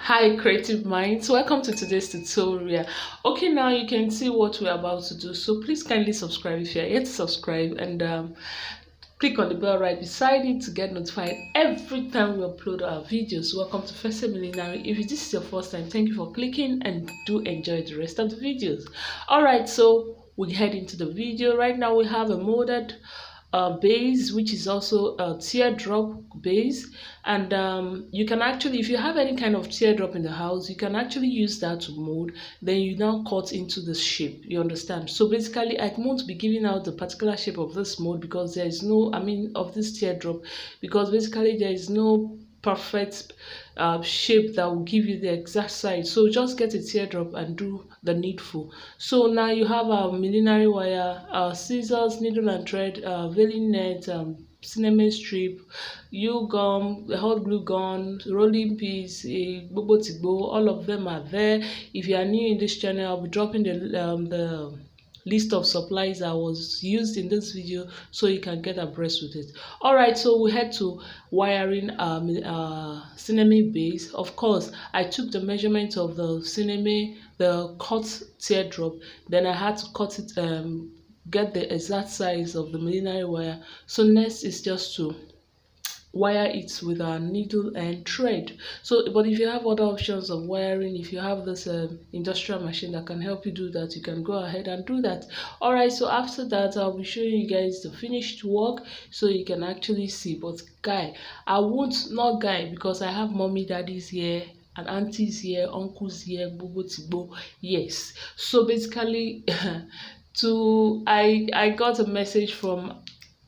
Hi creative minds, welcome to today's tutorial. Okay, now you can see what we're about to do, so please kindly subscribe if you're yet to subscribe, and click on the bell right beside it to get notified every time we upload our videos. Welcome to Millinery. If this is your first time, thank you for clicking and do enjoy the rest of the videos. All right, so we head into the video. Right now we have a molded base, which is also a teardrop base, and you can actually, if you have any kind of teardrop in the house, you can actually use that to mold. Then you now cut into the shape, you understand? So basically I won't be giving out the particular shape of this mold because there is no, of this teardrop, because basically there is no perfect shape that will give you the exact size. So just get a teardrop and do the needful. So now you have our millinery wire, scissors, needle and thread, veiling net, Sinamay strip, gum, the hot glue gun, rolling piece, a bobo tigbo, all of them are there. If you are new in this channel, I'll be dropping the list of supplies that was used in this video so you can get abreast with it. All right, so we head to wiring Sinamay base. Of course, I took the measurement of the Sinamay, the cut teardrop, then I had to cut it, get the exact size of the millinery wire. So next is just to wire it with our needle and thread. So but if you have other options of wiring, if you have this industrial machine that can help you do that, you can go ahead and do that. All right, so after that I'll be showing you guys the finished work so you can actually see. But guy, I won't, not guy, because I have mommy, daddies here and aunties here, uncles here, bobo tibo. Yes, so basically I got a message from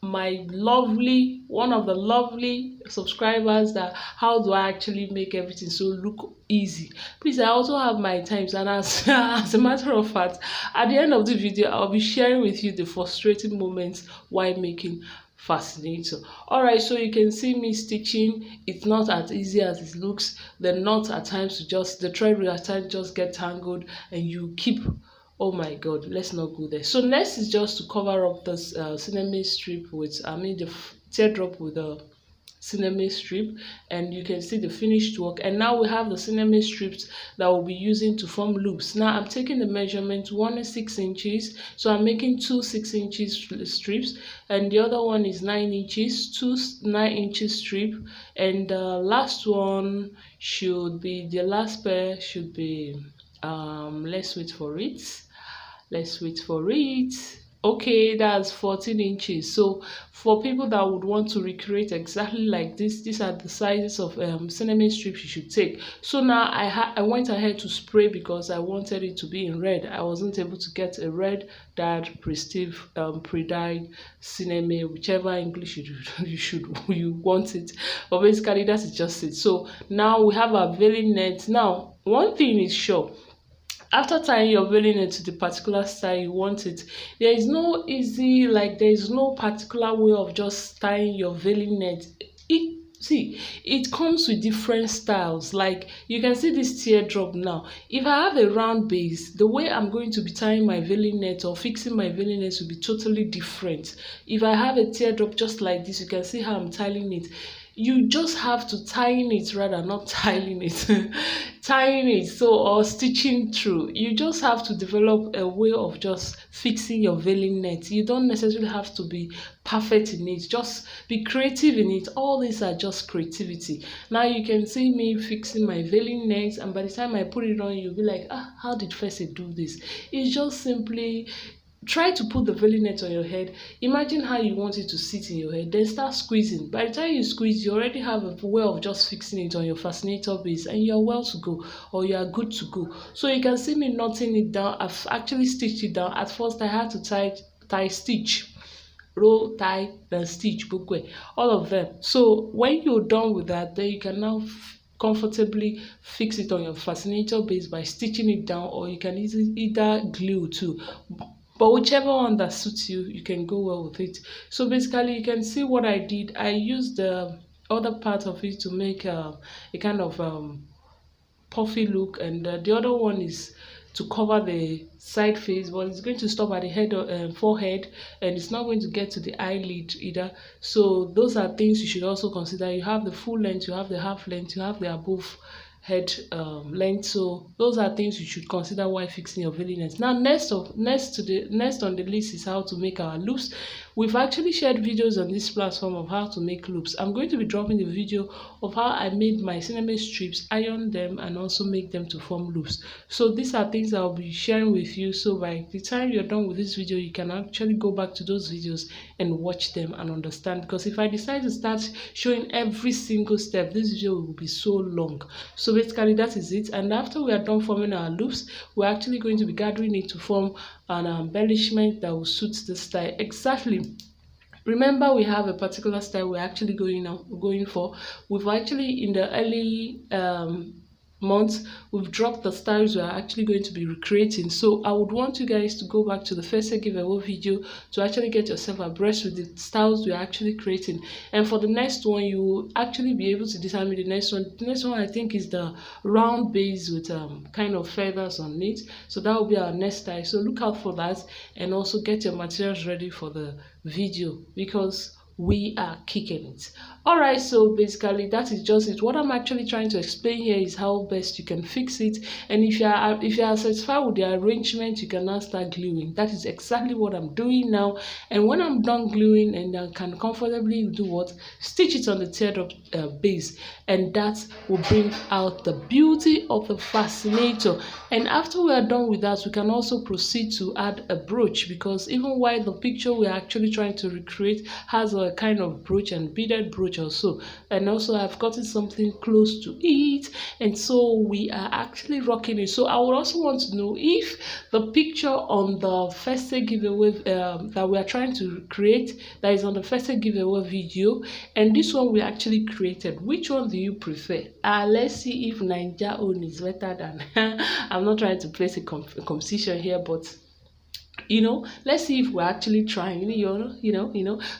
my lovely, one of the lovely subscribers, that how do I actually make everything so look easy. Please, I also have my times, and as a matter of fact, at the end of the video I'll be sharing with you the frustrating moments while making fascinator. All right, so you can see me stitching. It's not as easy as it looks. The knot at times to just, the thread will at times just get tangled and you keep, oh my god, let's not go there. So next is just to cover up this Sinamay strip with, the teardrop with a Sinamay strip, and you can see the finished work. And now we have the Sinamay strips that we'll be using to form loops. Now I'm taking the measurement, one is 6 inches, so I'm making two 6 inches strips, and the other one is 9 inches, two 9 inches strip, and the last one should be, the last pair should be, let's wait for it. Okay, that's 14 inches. So for people that would want to recreate exactly like this, these are the sizes of Sinamay strips you should take. So now I went ahead to spray because I wanted it to be in red. I wasn't able to get a red dyed prestige pre-dyed Sinamay, whichever English you want it, but basically that is just it. So now we have our veiling net. Now one thing is sure, after tying your veiling net to the particular style you want it, there is no easy, like there is no particular way of just tying your veiling net. It comes with different styles. Like you can see this teardrop now. If I have a round base, the way I'm going to be tying my veiling net or fixing my veiling net will be totally different. If I have a teardrop just like this, you can see how I'm tying it. You just have to tying it, rather not tiling it tying it, so, or stitching through. You just have to develop a way of just fixing your veiling net. You don't necessarily have to be perfect in it, just be creative in it. All these are just creativity. Now you can see me fixing my veiling net, and by the time I put it on, you'll be like, how did Fessy do this? It's just simply try to put the veiling net on your head. Imagine how you want it to sit in your head, then start squeezing. By the time you squeeze, you already have a way of just fixing it on your fascinator base, and you're well to go, or you are good to go. So you can see me knotting it down. I've actually stitched it down. At first I had to tie stitch, row, tie, then stitch, bookway, all of them. So when you're done with that, then you can now comfortably fix it on your fascinator base by stitching it down, or you can either glue too. But whichever one that suits you, you can go well with it. So basically, you can see what I did. I used the other part of it to make a kind of puffy look, and the other one is to cover the side face, but it's going to stop at the head or forehead, and it's not going to get to the eyelid either. So those are things you should also consider. You have the full length, you have the half length, you have the above head length. So those are things you should consider while fixing your veilings. Now next on the list is how to make our loops. We've actually shared videos on this platform of how to make loops. I'm going to be dropping the video of how I made my Sinamay strips, iron them, and also make them to form loops. So these are things I'll be sharing with you. So by the time you're done with this video, you can actually go back to those videos and watch them and understand. Because if I decide to start showing every single step, this video will be so long. So basically that is it. And after we are done forming our loops, we're actually going to be gathering it to form an embellishment that will suit the style exactly. Remember, we have a particular style we're actually going for. We've actually, in the early months, we've dropped the styles we are actually going to be recreating. So I would want you guys to go back to the first giveaway video to actually get yourself abreast with the styles we are actually creating. And for the next one, you will actually be able to determine the next one. The next one I think is the round base with kind of feathers on it. So that will be our next style. So look out for that, and also get your materials ready for the video because we are kicking it. All right, so basically that is just it. What I'm actually trying to explain here is how best you can fix it, and if you are satisfied with the arrangement, you can now start gluing. That is exactly what I'm doing now. And when I'm done gluing, and I can comfortably do what, stitch it on the teardrop base, and that will bring out the beauty of the fascinator. And after we are done with that, we can also proceed to add a brooch, because even while the picture we are actually trying to recreate has a kind of brooch and beaded brooch also, and also I've gotten something close to it, and so we are actually rocking it. So I would also want to know if the picture on the first giveaway that we are trying to create, that is on the first giveaway video, and this one we actually created, which one do you prefer? Let's see if Ninja own is better than I'm not trying to place a competition here, but let's see if we're actually trying,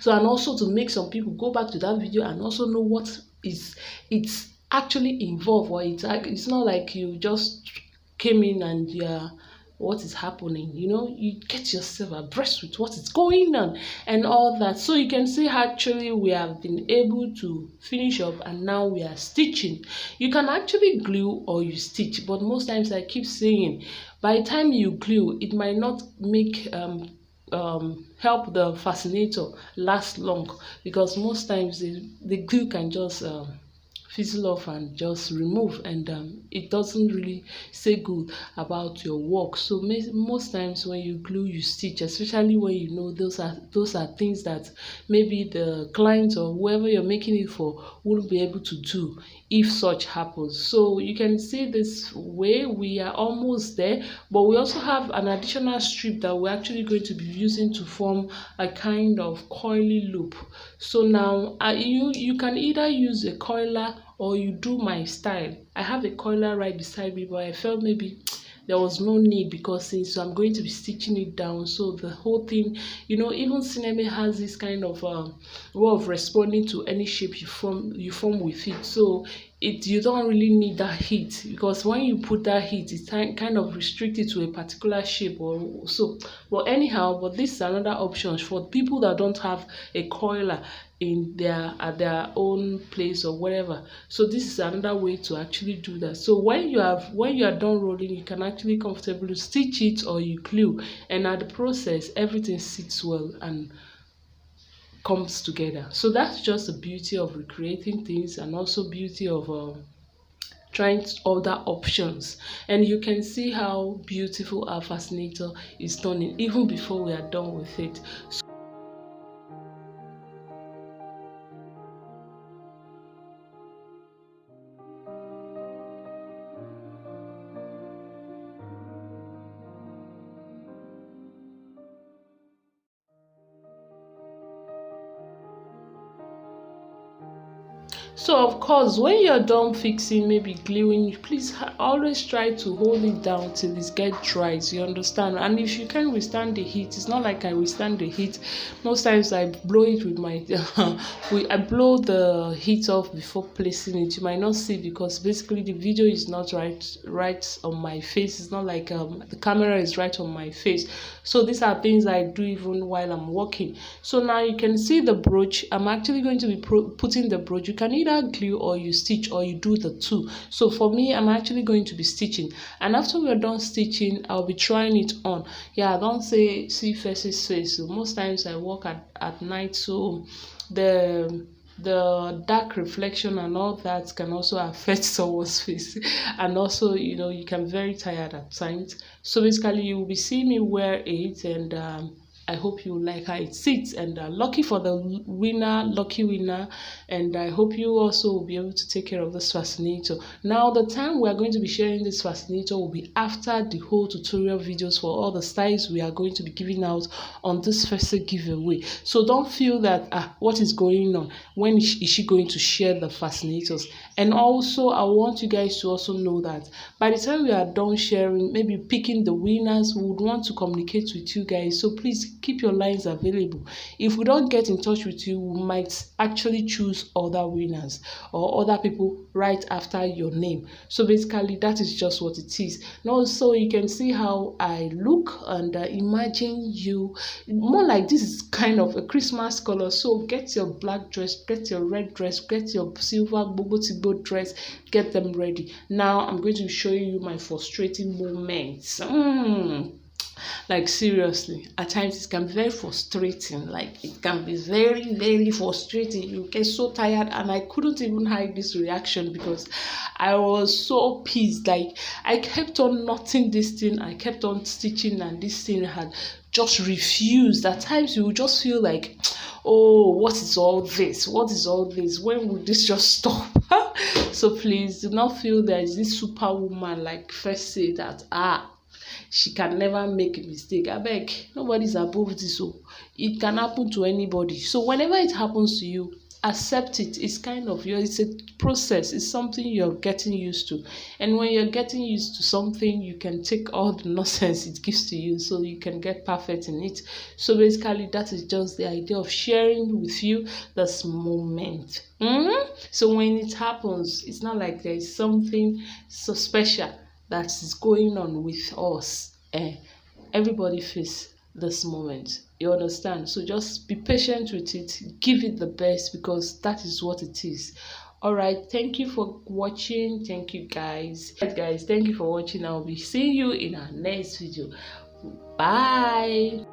so, and also to make some people go back to that video and also know what is it's actually involved, or it's not like you just came in and you're what is happening. You get yourself abreast with what is going on and all that. So you can see actually we have been able to finish up, and now we are stitching. You can actually glue or you stitch, but most times I keep saying, by the time you glue, it might not make help the fascinator last long, because most times the glue can just fizzle off and just remove, and it doesn't really say good about your work. So most times when you glue, you stitch, especially when those are things that maybe the client or whoever you're making it for wouldn't be able to do if such happens. So you can see this way we are almost there, but we also have an additional strip that we're actually going to be using to form a kind of coily loop. So now you can either use a coiler or you do my style. I have a coiler right beside me, but I felt maybe there was no need, because since I'm going to be stitching it down, so the whole thing, even Sinamay has this kind of way of responding to any shape you form with it. So you don't really need that heat, because when you put that heat, it's kind of restricted to a particular shape or so. But anyhow, but this is another option for people that don't have a coiler at their own place or whatever. So this is another way to actually do that. So when you are done rolling, you can actually comfortably stitch it or you glue, and at the process everything sits well and comes together. So that's just the beauty of recreating things, and also beauty of trying other options. And you can see how beautiful our fascinator is turning even before we are done with it. So of course, when you're done fixing, maybe gluing, please always try to hold it down till it gets dry. You understand? And if you can withstand the heat, it's not like I withstand the heat. Most times I blow it with my I blow the heat off before placing it. You might not see, because basically the video is not right on my face. It's not like the camera is right on my face. So these are things I do even while I'm working. So now you can see the brooch. I'm actually going to be putting the brooch. You can either glue or you stitch or you do the two. So for me, I'm actually going to be stitching, and after we're done stitching, I'll be trying it on. Yeah, don't say see faces face. So most times I work at night, so the dark reflection and all that can also affect someone's face, and also you can be very tired at times. So basically you will be seeing me wear it, and I hope you like how it sits, and lucky for the lucky winner, and I hope you also will be able to take care of this fascinator. Now the time we are going to be sharing this fascinator will be after the whole tutorial videos for all the styles we are going to be giving out on this first giveaway. So don't feel that what is going on, when is she going to share the fascinators. And also I want you guys to also know that by the time we are done sharing, maybe picking the winners, we would want to communicate with you guys, so please keep your lines available. If we don't get in touch with you, we might actually choose other winners or other people right after your name. So basically that is just what it is. Now, so you can see how I look, and imagine you more like this is kind of a Christmas color. So get your black dress, get your red dress, get your silver bobo dress, get them ready. Now I'm going to be showing you my frustrating moments. Like seriously, at times it can be very frustrating. Like it can be very, very frustrating. You get so tired, and I couldn't even hide this reaction because I was so pissed. Like I kept on knotting this thing, I kept on stitching, and this thing had just refused. At times you will just feel like, oh, what is all this? What is all this? When will this just stop? So please do not feel there is this superwoman like first say that she can never make a mistake. I beg, nobody's above this, so it can happen to anybody. So whenever it happens to you, accept it. It's kind of it's a process. It's something you're getting used to, and when you're getting used to something, you can take all the nonsense it gives to you, so you can get perfect in it. So basically that is just the idea of sharing with you this moment. So when it happens, it's not like there is something so special that is going on with us. Everybody face this moment, you understand? So just be patient with it, give it the best, because that is what it is. All right, thank you for watching. Thank you guys. Thank you for watching. I'll be seeing you in our next video. Bye.